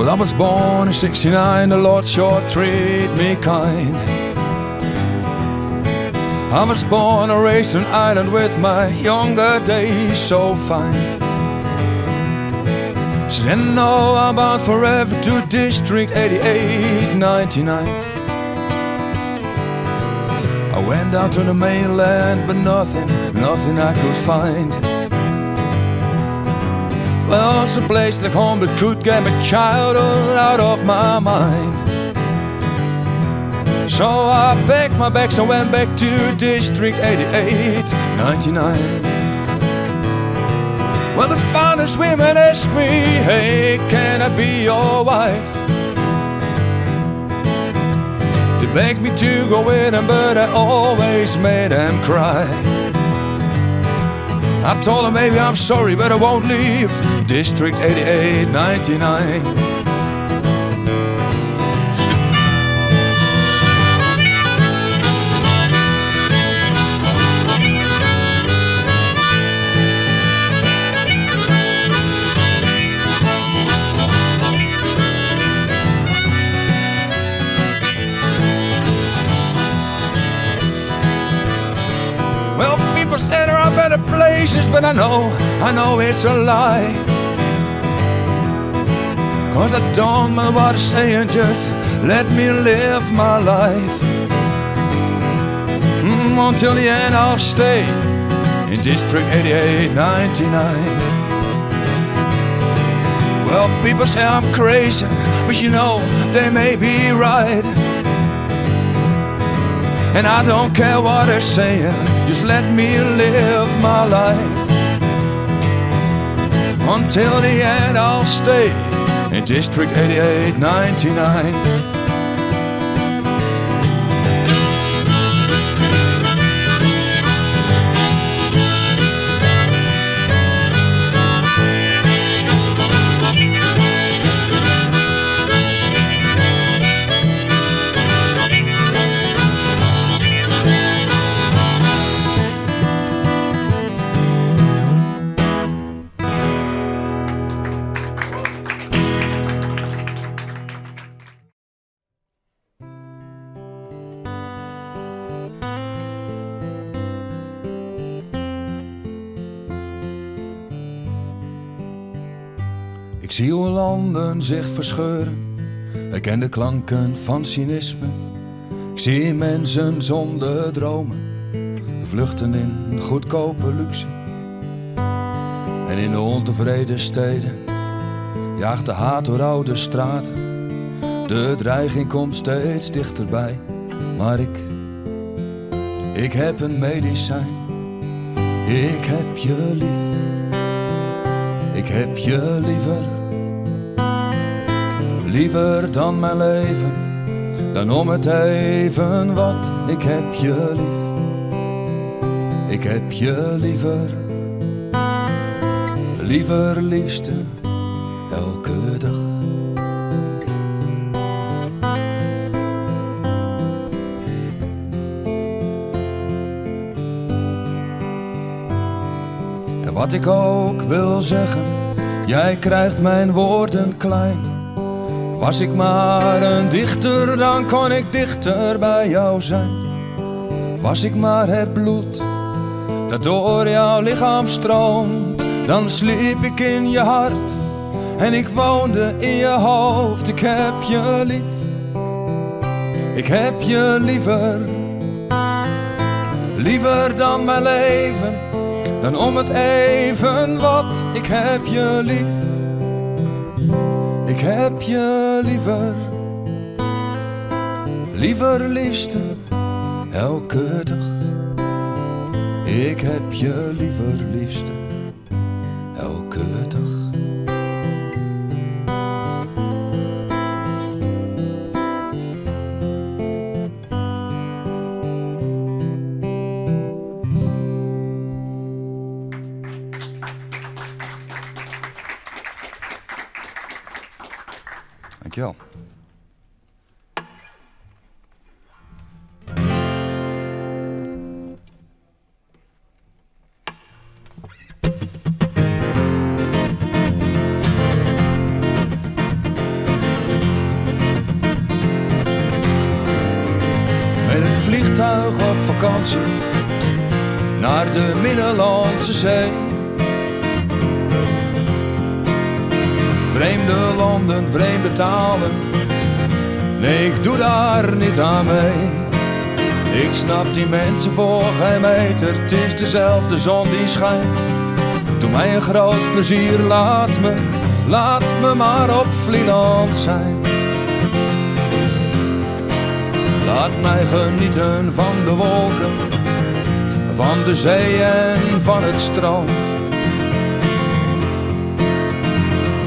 Well, I was born in 69, the Lord sure treat me kind. I was born and raised on island with my younger days so fine. And now I'm bound forever to District 88, 99. I went down to the mainland, but nothing I could find. Well, some place like home that could get my childhood out of my mind. So I packed my bags and went back to District 88, 99. Well, the finest women asked me, hey, can I be your wife? They begged me to go with them, but I always made them cry. I told them, baby, I'm sorry, but I won't leave District 88, 99. Well, people say there are better places, but I know it's a lie. 'Cause I don't know what to say and just let me live my life. Until the end I'll stay in District 88, 99. Well, people say I'm crazy, but you know, they may be right. And I don't care what they're saying, just let me live my life. Until the end I'll stay in District 88, 99. Ik zie hoe landen zich verscheuren, ik ken de klanken van cynisme. Ik zie mensen zonder dromen, vluchten in goedkope luxe. En in de ontevreden steden jaagt de haat door oude straten. De dreiging komt steeds dichterbij, maar ik heb een medicijn. Ik heb je lief, ik heb je liever. Liever dan mijn leven, dan om het even wat. Ik heb je lief, ik heb je liever. Liever, liefste, elke dag. En wat ik ook wil zeggen, jij krijgt mijn woorden klein. Was ik maar een dichter, dan kon ik dichter bij jou zijn. Was ik maar het bloed dat door jouw lichaam stroomt, dan sliep ik in je hart en ik woonde in je hoofd. Ik heb je lief, ik heb je liever. Liever dan mijn leven, dan om het even wat. Ik heb je lief, ik heb je liever. Liever, liefste, elke dag. Ik heb je liever, liefste, elke dag. Dankjewel. vliegtuig op vakantie naar de Middellandse Zee. Vreemde landen, vreemde talen, nee, ik doe daar niet aan mee. Ik snap die mensen voor geen meter, het is dezelfde zon die schijnt. Doe mij een groot plezier, laat me maar op Vlieland zijn. Laat mij genieten van de wolken, van de zee en van het strand.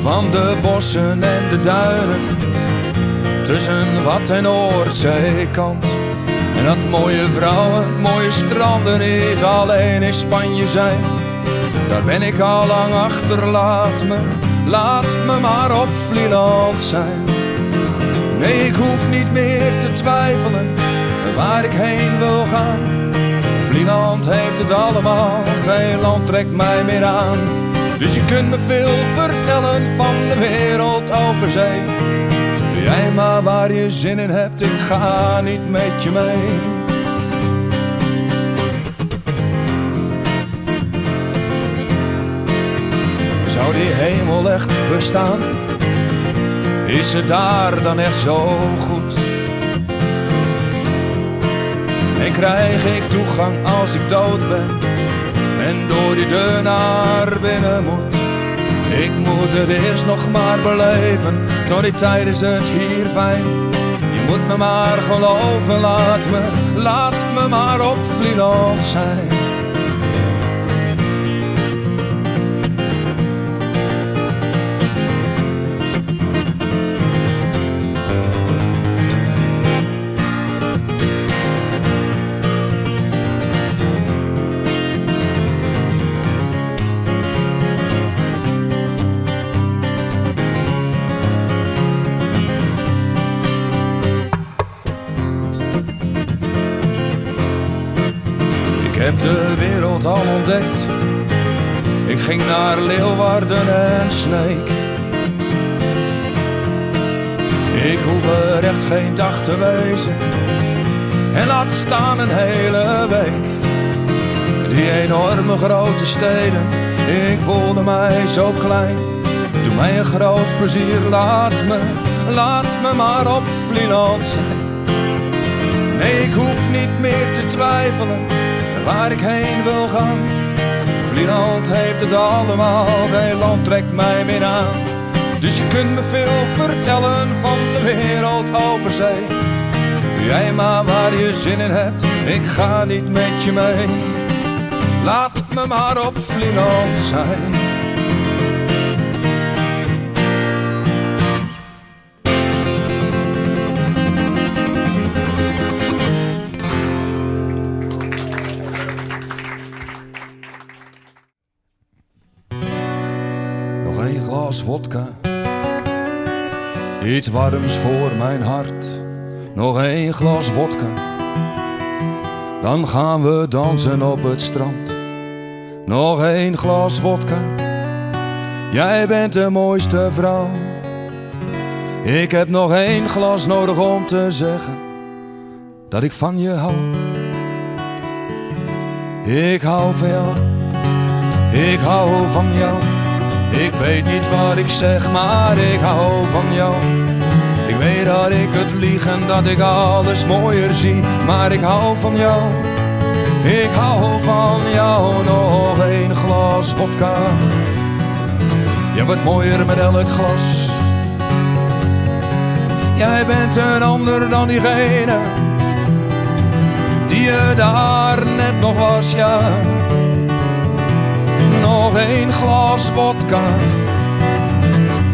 Van de bossen en de duinen, tussen Wad- en Noordzeekant. En dat mooie vrouwen, mooie stranden niet alleen in Spanje zijn. Daar ben ik al lang achter, laat me maar op Vlieland zijn. Nee, ik hoef niet meer te twijfelen waar ik heen wil gaan. Vlieland heeft het allemaal, geen land trekt mij meer aan. Dus je kunt me veel vertellen van de wereld over zee. Doe jij maar waar je zin in hebt, ik ga niet met je mee. Zou die hemel echt bestaan? Is het daar dan echt zo goed? En krijg ik toegang als ik dood ben en door die deur naar binnen moet? Ik moet het eerst nog maar beleven, tot die tijd is het hier fijn. Je moet me maar geloven, laat me maar op Vlieland zijn. Ik heb de wereld al ontdekt. Ik ging naar Leeuwarden en Sneek. Ik hoef er echt geen dag te wezen, en laat staan een hele week. Die enorme grote steden, ik voelde mij zo klein. Doe mij een groot plezier, laat me maar op Vlieland zijn. Nee, ik hoef niet meer te twijfelen waar ik heen wil gaan. Vlieland heeft het allemaal, geen land trekt mij meer aan. Dus je kunt me veel vertellen van de wereld over zee. Doe jij maar waar je zin in hebt, ik ga niet met je mee. Laat me maar op Vlieland zijn. Nog een glas wodka, iets warms voor mijn hart. Nog een glas wodka, dan gaan we dansen op het strand. Nog een glas wodka, jij bent de mooiste vrouw. Ik heb nog één glas nodig om te zeggen dat ik van je hou. Ik hou van jou, ik hou van jou. Ik weet niet wat ik zeg, maar ik hou van jou. Ik weet dat ik het lieg en dat ik alles mooier zie, maar ik hou van jou. Ik hou van jou, nog één glas vodka. Je wordt mooier met elk glas. Jij bent een ander dan diegene die je daar net nog was, ja. Nog één glas vodka.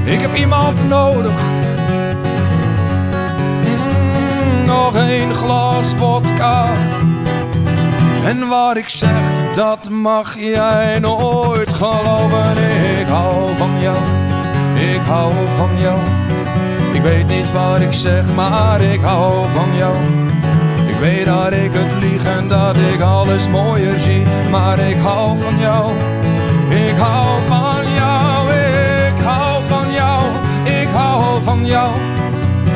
Ik heb iemand nodig. Nog één glas vodka. En wat ik zeg, dat mag jij nooit geloven. Ik hou van jou, ik hou van jou. Ik weet niet wat ik zeg, maar ik hou van jou. Ik weet dat ik het lieg en dat ik alles mooier zie, maar ik hou van jou. Ik hou van jou, ik hou van jou, ik hou van jou.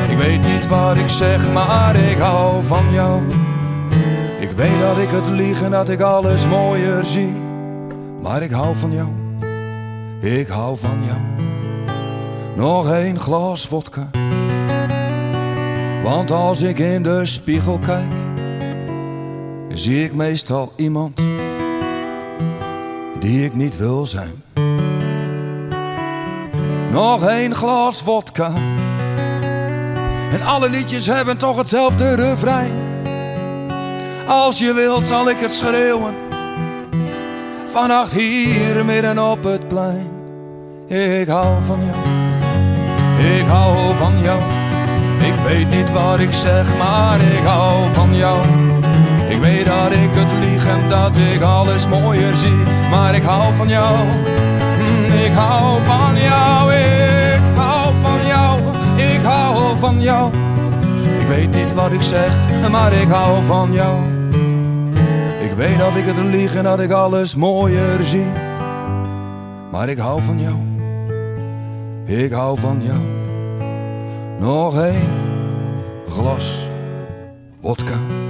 Ik weet niet wat ik zeg, maar ik hou van jou. Ik weet dat ik het lieg en dat ik alles mooier zie. Maar ik hou van jou, ik hou van jou. Nog 1 glas vodka. Want als ik in de spiegel kijk, zie ik meestal iemand die ik niet wil zijn. Nog 1 glas vodka. En alle liedjes hebben toch hetzelfde refrein. Als je wilt zal ik het schreeuwen, vannacht hier midden op het plein. Ik hou van jou, ik hou van jou. Ik weet niet wat ik zeg, maar ik hou van jou. Ik weet dat ik het lieg en dat ik alles mooier zie. Maar ik hou van jou, ik hou van jou. Ik hou van jou, ik hou van jou. Ik weet niet wat ik zeg, maar ik hou van jou. Ik weet dat ik het lieg en dat ik alles mooier zie. Maar ik hou van jou, ik hou van jou. Nog 1 glas vodka.